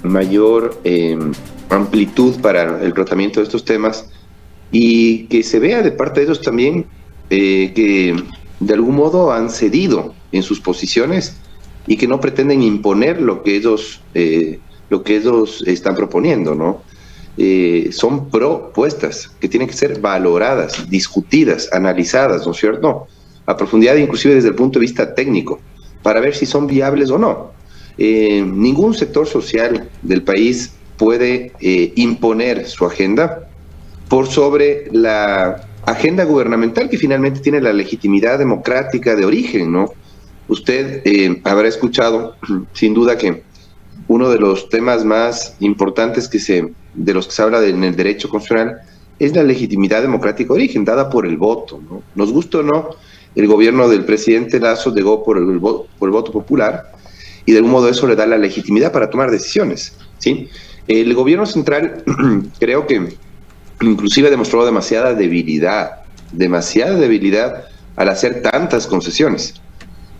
mayor amplitud para el tratamiento de estos temas y que se vea de parte de ellos también que de algún modo han cedido en sus posiciones y que no pretenden imponer lo que ellos están proponiendo, ¿no? Son propuestas que tienen que ser valoradas, discutidas, analizadas, ¿no es cierto? A profundidad, inclusive desde el punto de vista técnico, para ver si son viables o no. Ningún sector social del país puede imponer su agenda por sobre la agenda gubernamental que finalmente tiene la legitimidad democrática de origen, ¿no? Usted habrá escuchado, sin duda, que uno de los temas más importantes de los que se habla en el derecho constitucional es la legitimidad democrática de origen, dada por el voto, ¿no? Nos guste o no, el gobierno del presidente Lasso llegó por el voto popular y de algún modo eso le da la legitimidad para tomar decisiones, ¿sí? El gobierno central creo que inclusive demostró demasiada debilidad al hacer tantas concesiones.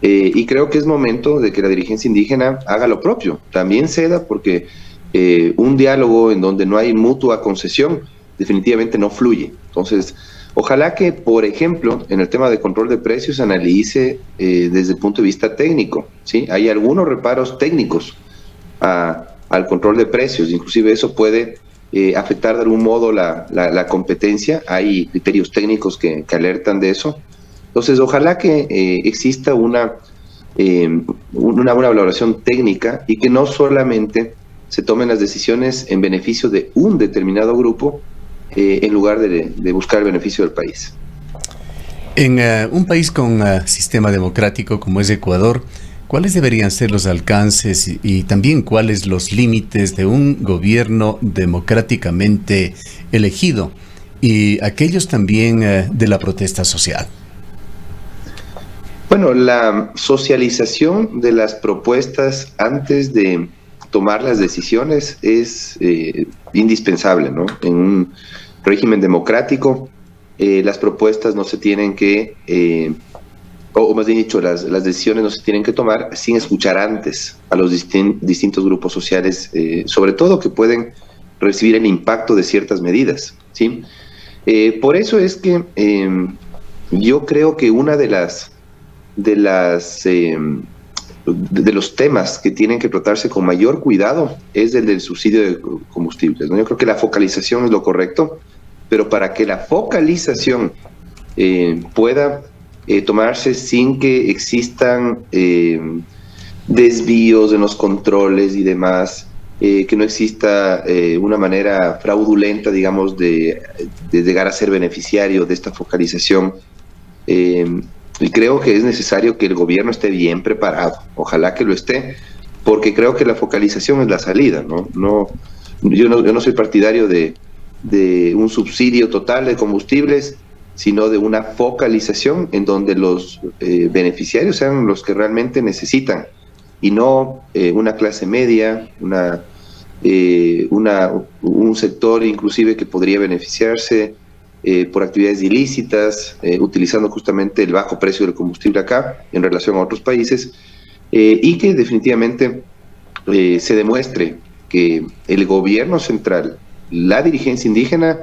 Y creo que es momento de que la dirigencia indígena haga lo propio, también ceda, porque un diálogo en donde no hay mutua concesión definitivamente no fluye. Entonces, ojalá que, por ejemplo, en el tema de control de precios analice desde el punto de vista técnico, ¿sí? Hay algunos reparos técnicos al control de precios, inclusive eso puede afectar de algún modo la competencia. Hay criterios técnicos que alertan de eso. Entonces, ojalá que exista una buena valoración técnica y que no solamente se tomen las decisiones en beneficio de un determinado grupo en lugar de buscar el beneficio del país. En un país con sistema democrático como es Ecuador, ¿cuáles deberían ser los alcances y también cuáles los límites de un gobierno democráticamente elegido y aquellos también de la protesta social? Bueno, la socialización de las propuestas antes de tomar las decisiones es indispensable, ¿no? En un régimen democrático, las propuestas no se tienen que, o más bien dicho, las decisiones no se tienen que tomar sin escuchar antes a los distintos grupos sociales, sobre todo que pueden recibir el impacto de ciertas medidas, ¿sí? Por eso es que yo creo que una de los temas que tienen que tratarse con mayor cuidado es el del subsidio de combustibles, ¿no? Yo creo que la focalización es lo correcto, pero para que la focalización pueda tomarse sin que existan desvíos en los controles y demás, que no exista una manera fraudulenta, digamos, de llegar a ser beneficiario de esta focalización. Y creo que es necesario que el gobierno esté bien preparado, ojalá que lo esté, porque creo que la focalización es la salida, ¿no? Yo no soy partidario de un subsidio total de combustibles, sino de una focalización en donde los beneficiarios sean los que realmente necesitan, y no una clase media, un sector inclusive que podría beneficiarse por actividades ilícitas, utilizando justamente el bajo precio del combustible acá en relación a otros países, y que definitivamente se demuestre que el gobierno central, la dirigencia indígena,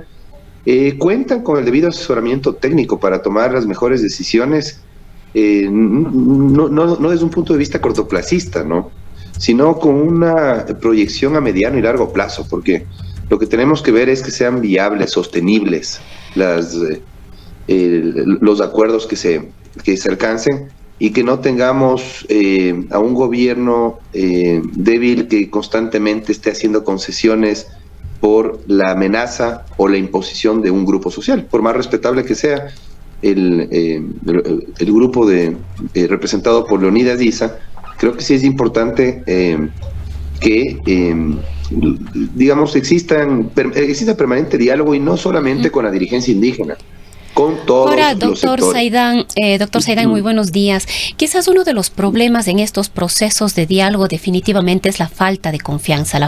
cuentan con el debido asesoramiento técnico para tomar las mejores decisiones, no desde un punto de vista cortoplacista, ¿no? Sino con una proyección a mediano y largo plazo, porque lo que tenemos que ver es que sean viables, sostenibles los acuerdos que se alcancen, y que no tengamos a un gobierno débil que constantemente esté haciendo concesiones por la amenaza o la imposición de un grupo social, por más respetable que sea el grupo representado por Leonidas Diza. Creo que sí es importante que digamos exista permanente diálogo, y no solamente con la dirigencia indígena, con todos Ahora, los doctor sectores. Saidán, muy buenos días. Quizás uno de los problemas en estos procesos de diálogo definitivamente es la falta de confianza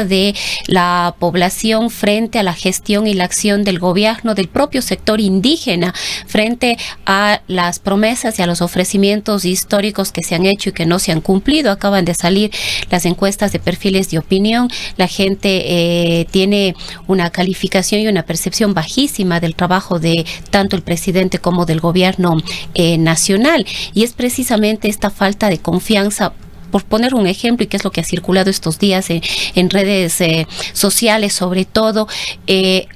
de la población frente a la gestión y la acción del gobierno, del propio sector indígena, frente a las promesas y a los ofrecimientos históricos que se han hecho y que no se han cumplido. Acaban de salir las encuestas de perfiles de opinión. La gente tiene una calificación y una percepción bajísima del trabajo de tanto el presidente como del gobierno nacional, y es precisamente esta falta de confianza. Por poner un ejemplo, y que es lo que ha circulado estos días en redes sociales, sobre todo,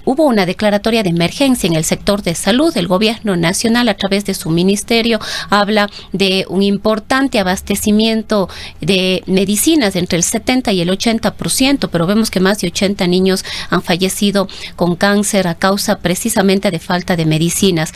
hubo una declaratoria de emergencia en el sector de salud. El gobierno nacional, a través de su ministerio, habla de un importante abastecimiento de medicinas entre el 70 y el 80%, pero vemos que más de 80 niños han fallecido con cáncer a causa precisamente de falta de medicinas.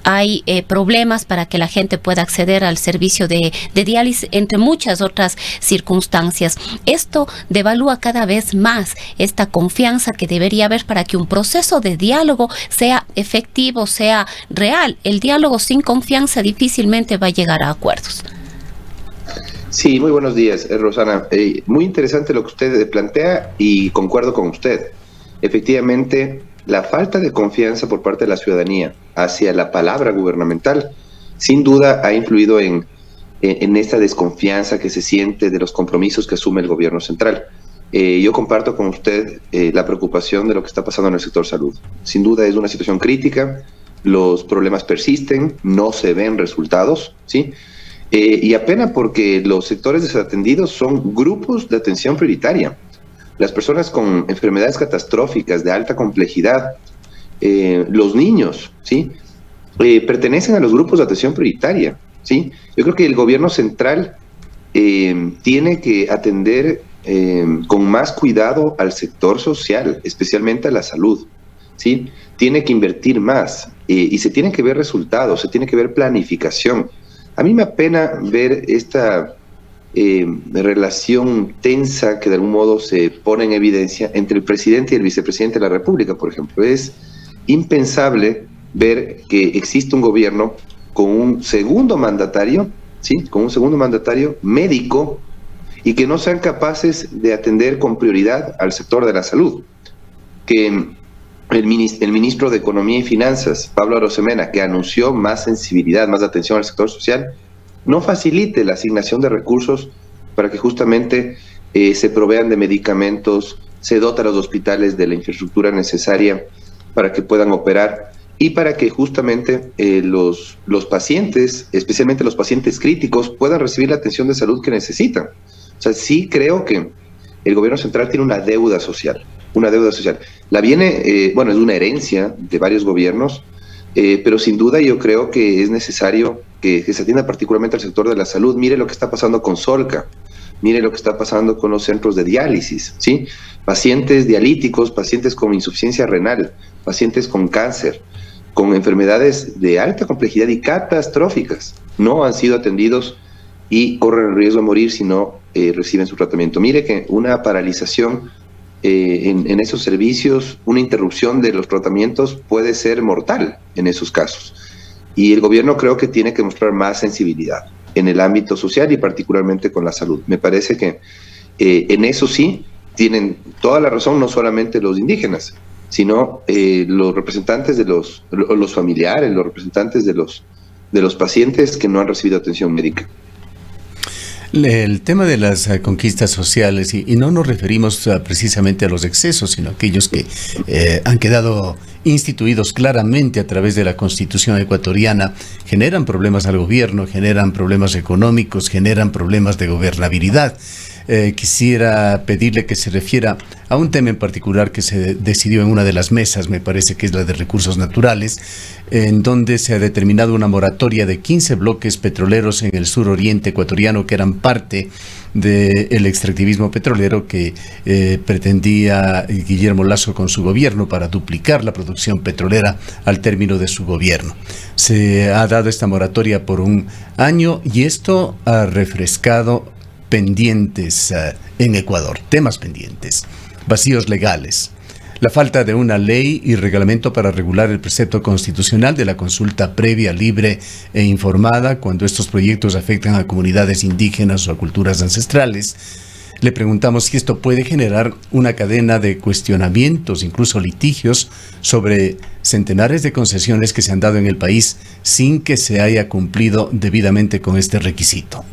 Hay problemas para que la gente pueda acceder al servicio de diálisis, entre muchas otras circunstancias. Esto devalúa cada vez más esta confianza que debería haber para que un proceso de diálogo sea efectivo, sea real. El diálogo sin confianza difícilmente va a llegar a acuerdos. Sí, muy buenos días, Rosana. Muy interesante lo que usted plantea y concuerdo con usted. Efectivamente, la falta de confianza por parte de la ciudadanía hacia la palabra gubernamental, sin duda ha influido en esta desconfianza que se siente de los compromisos que asume el gobierno central. Yo comparto con usted la preocupación de lo que está pasando en el sector salud. Sin duda es una situación crítica, los problemas persisten, no se ven resultados, ¿sí? Y apenas porque los sectores desatendidos son grupos de atención prioritaria. Las personas con enfermedades catastróficas de alta complejidad, los niños, ¿sí? Pertenecen a los grupos de atención prioritaria, ¿sí? Yo creo que el gobierno central tiene que atender con más cuidado al sector social, especialmente a la salud, ¿sí? Tiene que invertir más y se tienen que ver resultados, se tiene que ver planificación. A mí me apena ver esta relación tensa que de algún modo se pone en evidencia entre el presidente y el vicepresidente de la República, por ejemplo. Es impensable ver que existe un gobierno con un segundo mandatario, ¿sí? Con un segundo mandatario médico, y que no sean capaces de atender con prioridad al sector de la salud. Que el ministro de Economía y Finanzas, Pablo Arosemena, que anunció más sensibilidad, más atención al sector social, no facilite la asignación de recursos para que justamente se provean de medicamentos, se dota a los hospitales de la infraestructura necesaria para que puedan operar y para que justamente los pacientes, especialmente los pacientes críticos, puedan recibir la atención de salud que necesitan. O sea, sí creo que el gobierno central tiene una deuda social. La viene, bueno, es una herencia de varios gobiernos, pero sin duda yo creo que es necesario que se atienda particularmente al sector de la salud. Mire lo que está pasando con Solca, mire lo que está pasando con los centros de diálisis, ¿sí? Pacientes dialíticos, pacientes con insuficiencia renal, pacientes con cáncer, con enfermedades de alta complejidad y catastróficas, no han sido atendidos y corren el riesgo de morir si no reciben su tratamiento. Mire que una paralización en esos servicios, una interrupción de los tratamientos puede ser mortal en esos casos. Y el gobierno creo que tiene que mostrar más sensibilidad en el ámbito social y particularmente con la salud. Me parece que en eso sí tienen toda la razón, no solamente los indígenas, sino los representantes de los familiares, los representantes de los pacientes que no han recibido atención médica. El tema de las conquistas sociales, y no nos referimos precisamente a los excesos, sino a aquellos que han quedado instituidos claramente a través de la Constitución ecuatoriana, generan problemas al gobierno, generan problemas económicos, generan problemas de gobernabilidad. Quisiera pedirle que se refiera a un tema en particular que se decidió en una de las mesas, me parece que es la de recursos naturales, en donde se ha determinado una moratoria de 15 bloques petroleros en el suroriente ecuatoriano que eran parte del extractivismo petrolero que pretendía Guillermo Lasso con su gobierno para duplicar la producción petrolera al término de su gobierno. Se ha dado esta moratoria por un año y esto ha refrescado pendientes en Ecuador, temas pendientes, vacíos legales, La falta de una ley y reglamento para regular el precepto constitucional de la consulta previa, libre e informada cuando estos proyectos afectan a comunidades indígenas o a culturas ancestrales. Le preguntamos si esto puede generar una cadena de cuestionamientos, incluso litigios, sobre centenares de concesiones que se han dado en el país sin que se haya cumplido debidamente con este requisito.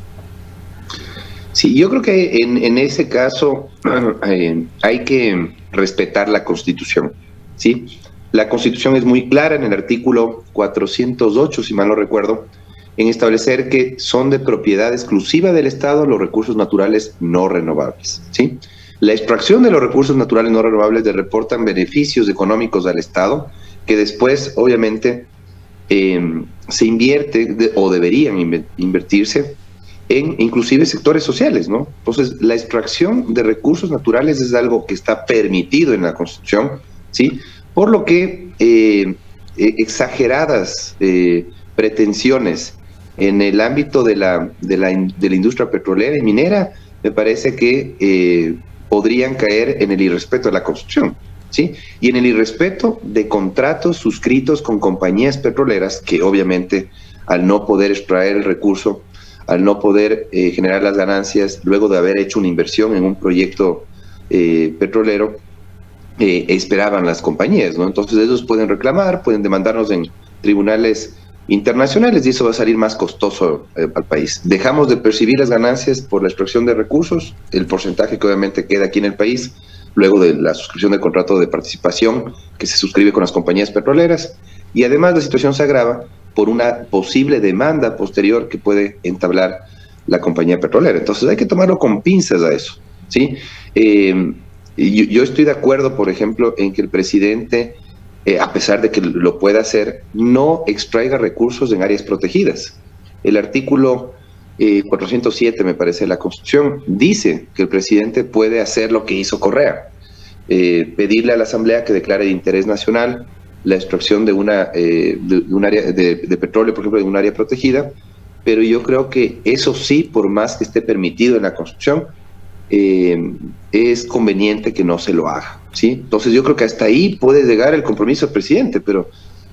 Sí, yo creo que en ese caso hay que respetar la Constitución, ¿sí? La Constitución es muy clara en el artículo 408, si mal no recuerdo, en establecer que son de propiedad exclusiva del Estado los recursos naturales no renovables, ¿sí? La extracción de los recursos naturales no renovables reportan beneficios económicos al Estado que después, obviamente, se invierte o deberían invertirse en inclusive sectores sociales, ¿no? Entonces, la extracción de recursos naturales es algo que está permitido en la Constitución, ¿sí? Por lo que exageradas pretensiones en el ámbito de la industria petrolera y minera, me parece que podrían caer en el irrespeto a la Constitución, ¿sí? Y en el irrespeto de contratos suscritos con compañías petroleras que obviamente al no poder extraer el recurso, al no poder generar las ganancias luego de haber hecho una inversión en un proyecto petrolero, esperaban las compañías, ¿no? Entonces ellos pueden reclamar, pueden demandarnos en tribunales internacionales y eso va a salir más costoso al país. Dejamos de percibir las ganancias por la extracción de recursos, el porcentaje que obviamente queda aquí en el país, luego de la suscripción del contrato de participación que se suscribe con las compañías petroleras, y además la situación se agrava por una posible demanda posterior que puede entablar la compañía petrolera. Entonces hay que tomarlo con pinzas a eso, ¿sí? Yo estoy de acuerdo, por ejemplo, en que el presidente, a pesar de que lo pueda hacer, no extraiga recursos en áreas protegidas. El artículo 407, me parece, de la Constitución, dice que el presidente puede hacer lo que hizo Correa, pedirle a la Asamblea que declare de interés nacional la extracción de un área de petróleo, por ejemplo, de un área protegida, pero yo creo que eso sí, por más que esté permitido en la Constitución, es conveniente que no se lo haga, ¿sí? Entonces yo creo que hasta ahí puede llegar el compromiso del presidente, pero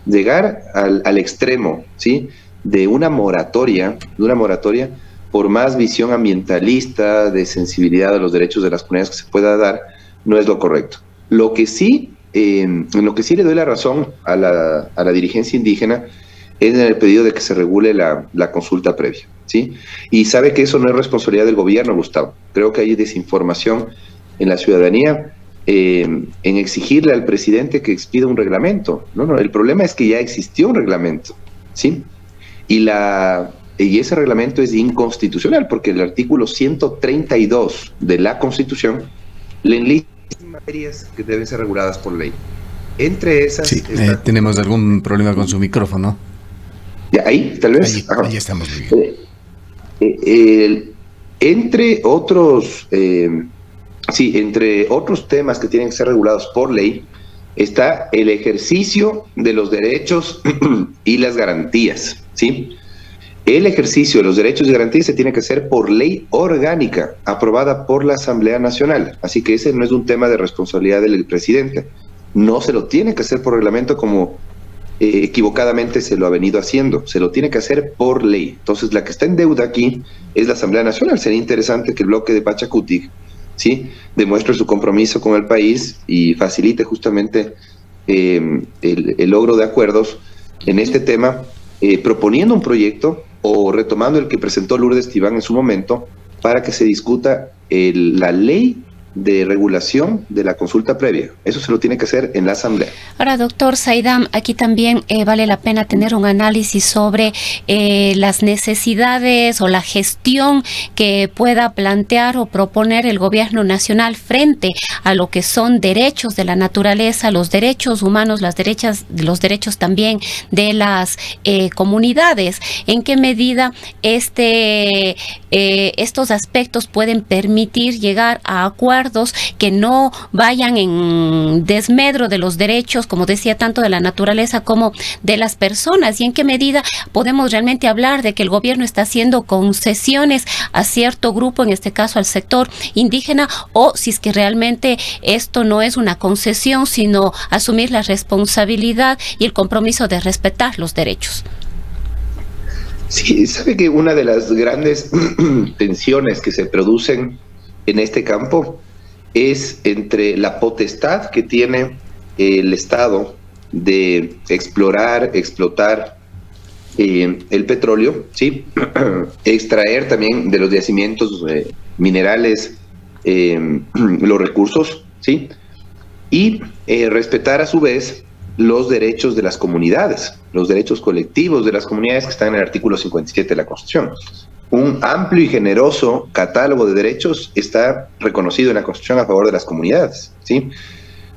llegar al extremo, ¿sí?, de una moratoria, por más visión ambientalista, de sensibilidad a los derechos de las comunidades que se pueda dar, no es lo correcto. Lo que sí, en lo que sí le doy la razón a la dirigencia indígena es en el pedido de que se regule la consulta previa, ¿sí? Y sabe que eso no es responsabilidad del gobierno, Gustavo. Creo que hay desinformación en la ciudadanía en exigirle al presidente que expida un reglamento. No, el problema es que ya existió un reglamento, ¿sí? Y ese reglamento es inconstitucional porque el artículo 132 de la Constitución le enlista materias que deben ser reguladas por ley. Entre esas... Sí, tenemos algún problema con su micrófono. ¿Ya ahí, tal vez? Ahí estamos muy bien. Entre otros temas que tienen que ser regulados por ley, está el ejercicio de los derechos y las garantías, ¿sí? El ejercicio de los derechos y garantías se tiene que hacer por ley orgánica, aprobada por la Asamblea Nacional. Así que ese no es un tema de responsabilidad del presidente. No se lo tiene que hacer por reglamento como equivocadamente se lo ha venido haciendo. Se lo tiene que hacer por ley. Entonces, la que está en deuda aquí es la Asamblea Nacional. Sería interesante que el bloque de Pachacutic, ¿sí?, demuestre su compromiso con el país y facilite justamente el logro de acuerdos en este tema, proponiendo un proyecto o retomando el que presentó Lourdes Tibán en su momento para que se discuta la ley de regulación de la consulta previa. Eso se lo tiene que hacer en la Asamblea. Ahora, doctor Saidam, aquí también vale la pena tener un análisis sobre las necesidades o la gestión que pueda plantear o proponer el gobierno nacional frente a lo que son derechos de la naturaleza, los derechos humanos, los derechos también de las comunidades. ¿En qué medida estos aspectos pueden permitir llegar a acuerdos acuerdos que no vayan en desmedro de los derechos, como decía, tanto de la naturaleza como de las personas, y en qué medida podemos realmente hablar de que el gobierno está haciendo concesiones a cierto grupo, en este caso al sector indígena, o si es que realmente esto no es una concesión, sino asumir la responsabilidad y el compromiso de respetar los derechos. Sí, sabe que una de las grandes tensiones que se producen en este campo es entre la potestad que tiene el Estado de explorar, explotar el petróleo, ¿sí? Extraer también de los yacimientos minerales los recursos, ¿sí? Y respetar a su vez los derechos de las comunidades, los derechos colectivos de las comunidades que están en el artículo 57 de la Constitución. Un amplio y generoso catálogo de derechos está reconocido en la Constitución a favor de las comunidades, ¿sí?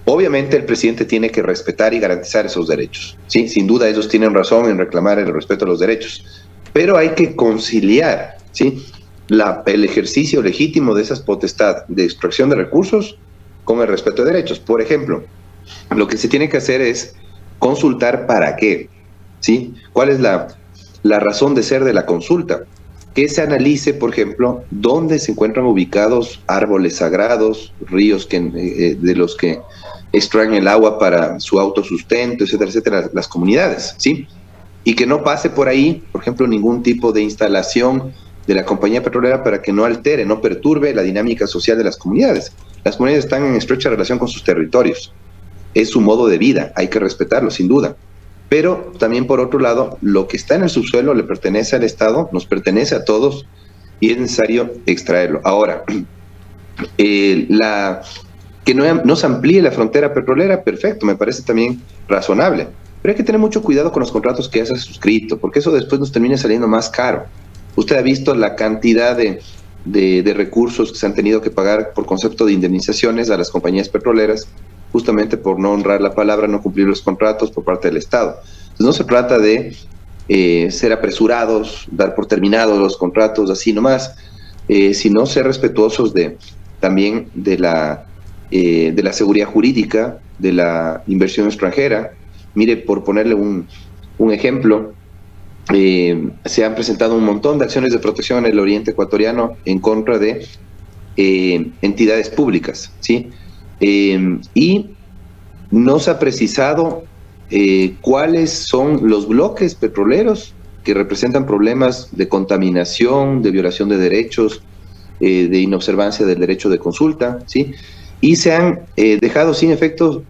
Obviamente el presidente tiene que respetar y garantizar esos derechos, ¿sí? Sin duda ellos tienen razón en reclamar el respeto a los derechos, pero hay que conciliar, ¿sí? El ejercicio legítimo de esas potestades de extracción de recursos con el respeto de derechos. Por ejemplo, lo que se tiene que hacer es consultar para qué, ¿sí? ¿Cuál es la razón de ser de la consulta? Que se analice, por ejemplo, dónde se encuentran ubicados árboles sagrados, ríos de los que extraen el agua para su autosustento, etcétera, etcétera, las comunidades, ¿sí? Y que no pase por ahí, por ejemplo, ningún tipo de instalación de la compañía petrolera para que no altere, no perturbe la dinámica social de las comunidades. Las comunidades están en estrecha relación con sus territorios. Es su modo de vida, hay que respetarlo, sin duda. Pero también, por otro lado, lo que está en el subsuelo le pertenece al Estado, nos pertenece a todos, y es necesario extraerlo. Ahora, que no se amplíe la frontera petrolera, perfecto, me parece también razonable. Pero hay que tener mucho cuidado con los contratos que ya se ha suscrito, porque eso después nos termina saliendo más caro. Usted ha visto la cantidad de recursos que se han tenido que pagar por concepto de indemnizaciones a las compañías petroleras, justamente por no honrar la palabra, no cumplir los contratos por parte del Estado. Entonces no se trata de ser apresurados, dar por terminados los contratos así nomás, sino ser respetuosos también de la seguridad jurídica, de la inversión extranjera. Mire, por ponerle un ejemplo, se han presentado un montón de acciones de protección en el oriente ecuatoriano en contra de entidades públicas, ¿sí? Y no se ha precisado cuáles son los bloques petroleros que representan problemas de contaminación, de violación de derechos, de inobservancia del derecho de consulta, ¿sí? Y se han dejado sin efecto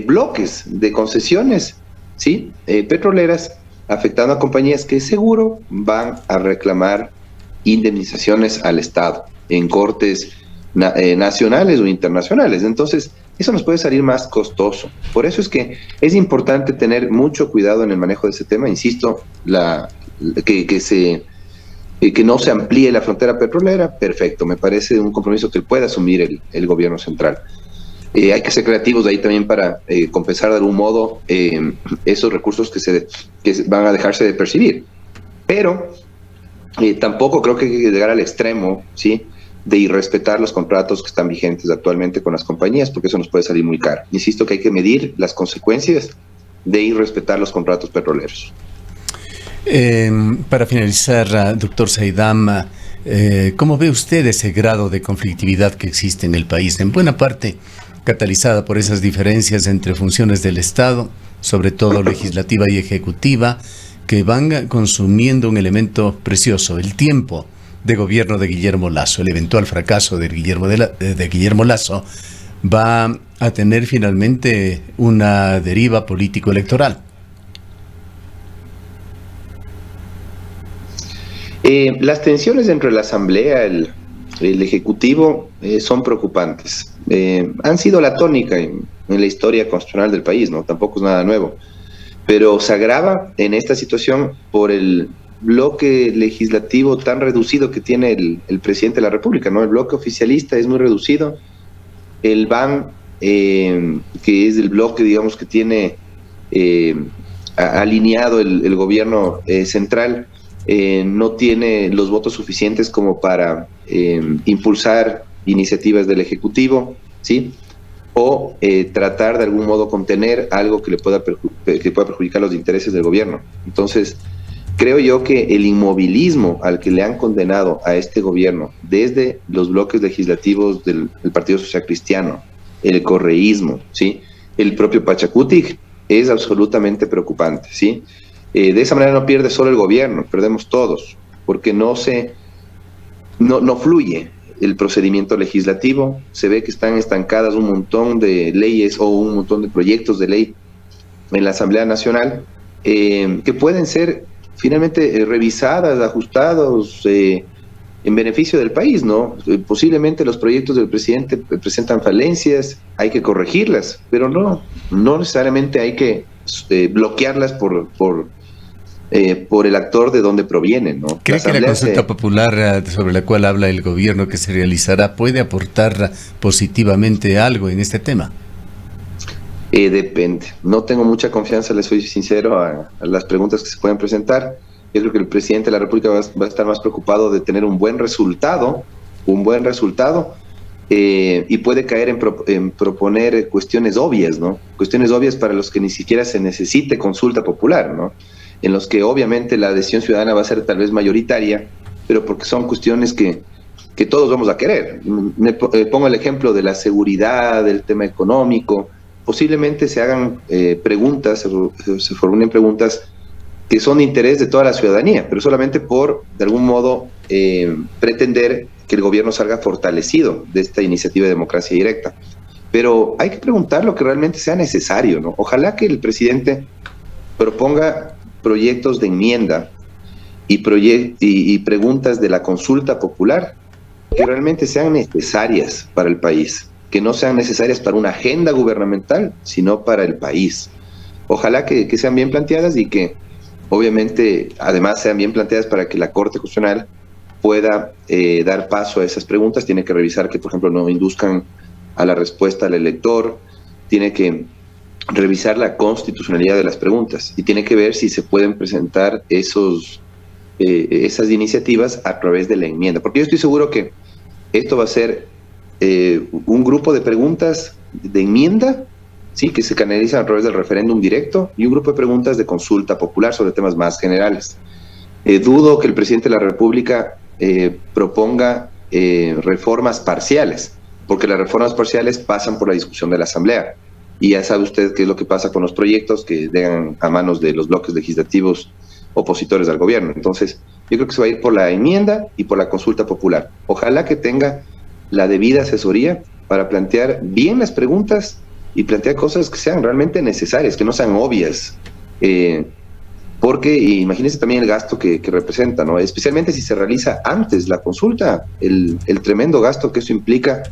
bloques de concesiones, ¿sí? Petroleras, afectando a compañías que seguro van a reclamar indemnizaciones al Estado en cortes nacionales o internacionales. Entonces, eso nos puede salir más costoso. Por eso es que es importante tener mucho cuidado en el manejo de ese tema. Insisto, que no se amplíe la frontera petrolera, perfecto. Me parece un compromiso que puede asumir el gobierno central. Hay que ser creativos de ahí también para compensar de algún modo esos recursos que van a dejarse de percibir. Pero tampoco creo que hay que llegar al extremo, ¿sí?, de irrespetar los contratos que están vigentes actualmente con las compañías, porque eso nos puede salir muy caro. Insisto que hay que medir las consecuencias de irrespetar los contratos petroleros. Para finalizar, doctor Saidam, ¿cómo ve usted ese grado de conflictividad que existe en el país? En buena parte catalizada por esas diferencias entre funciones del Estado, sobre todo legislativa y ejecutiva, que van consumiendo un elemento precioso, el tiempo de gobierno de Guillermo Lasso. El eventual fracaso de Guillermo Lasso va a tener finalmente una deriva político-electoral. Las tensiones entre la Asamblea, el Ejecutivo, son preocupantes. Han sido la tónica en la historia constitucional del país, ¿no? Tampoco es nada nuevo. Pero se agrava en esta situación por el bloque legislativo tan reducido que tiene el presidente de la República, ¿no? El bloque oficialista es muy reducido. El BAN, que es el bloque, digamos, que tiene alineado el gobierno central, no tiene los votos suficientes como para impulsar iniciativas del Ejecutivo. ¿sí? O tratar de algún modo contener algo que pueda perjudicar los intereses del gobierno. Entonces, creo yo que el inmovilismo al que le han condenado a este gobierno desde los bloques legislativos del Partido Social Cristiano, el correísmo, ¿sí? El propio Pachacutic, es absolutamente preocupante, ¿sí? De esa manera no pierde solo el gobierno, perdemos todos, porque no fluye el procedimiento legislativo. Se ve que están estancadas un montón de leyes o un montón de proyectos de ley en la Asamblea Nacional que pueden ser finalmente revisadas, ajustados en beneficio del país, ¿no? Posiblemente los proyectos del presidente presentan falencias, hay que corregirlas, pero no necesariamente hay que bloquearlas por el actor de donde provienen, ¿no? ¿Cree que la consulta popular sobre la cual habla el gobierno que se realizará puede aportar positivamente algo en este tema? Depende. No tengo mucha confianza, les soy sincero, a las preguntas que se pueden presentar. Yo creo que el presidente de la República va a estar más preocupado de tener un buen resultado, y puede caer en proponer cuestiones obvias, ¿no? Cuestiones obvias para los que ni siquiera se necesite consulta popular, ¿no? En los que obviamente la adhesión ciudadana va a ser tal vez mayoritaria, pero porque son cuestiones que todos vamos a querer. Pongo el ejemplo de la seguridad, del tema económico. Posiblemente se hagan preguntas, se formulen preguntas que son de interés de toda la ciudadanía, pero solamente por, de algún modo, pretender que el gobierno salga fortalecido de esta iniciativa de democracia directa. Pero hay que preguntar lo que realmente sea necesario, ¿no? Ojalá que el presidente proponga proyectos de enmienda y preguntas de la consulta popular que realmente sean necesarias para el país, que no sean necesarias para una agenda gubernamental, sino para el país. Ojalá que sean bien planteadas y que obviamente además sean bien planteadas para que la Corte Constitucional pueda dar paso a esas preguntas. Tiene que revisar que, por ejemplo, no induzcan a la respuesta al elector, tiene que revisar la constitucionalidad de las preguntas y tiene que ver si se pueden presentar esas iniciativas a través de la enmienda. Porque yo estoy seguro que esto va a ser un grupo de preguntas de enmienda, ¿sí?, que se canalizan a través del referéndum directo, y un grupo de preguntas de consulta popular sobre temas más generales. Dudo que el presidente de la República proponga reformas parciales, porque las reformas parciales pasan por la discusión de la Asamblea. Y ya sabe usted qué es lo que pasa con los proyectos que llegan a manos de los bloques legislativos opositores al gobierno. Entonces, yo creo que se va a ir por la enmienda y por la consulta popular. Ojalá que tenga la debida asesoría para plantear bien las preguntas y plantear cosas que sean realmente necesarias, que no sean obvias. Porque imagínense también el gasto que representa, ¿no? Especialmente si se realiza antes la consulta, el tremendo gasto que eso implica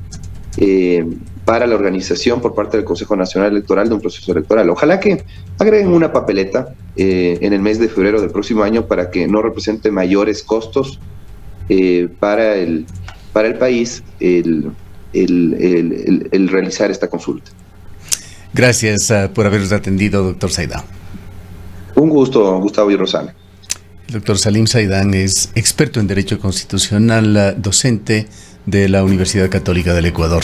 para la organización por parte del Consejo Nacional Electoral de un proceso electoral. Ojalá que agreguen una papeleta en el mes de febrero del próximo año para que no represente mayores costos para el país el realizar esta consulta. Gracias por habernos atendido, doctor Saidán. Un gusto, Gustavo y Rosana. El doctor Salim Saidán es experto en Derecho Constitucional, docente de la Universidad Católica del Ecuador.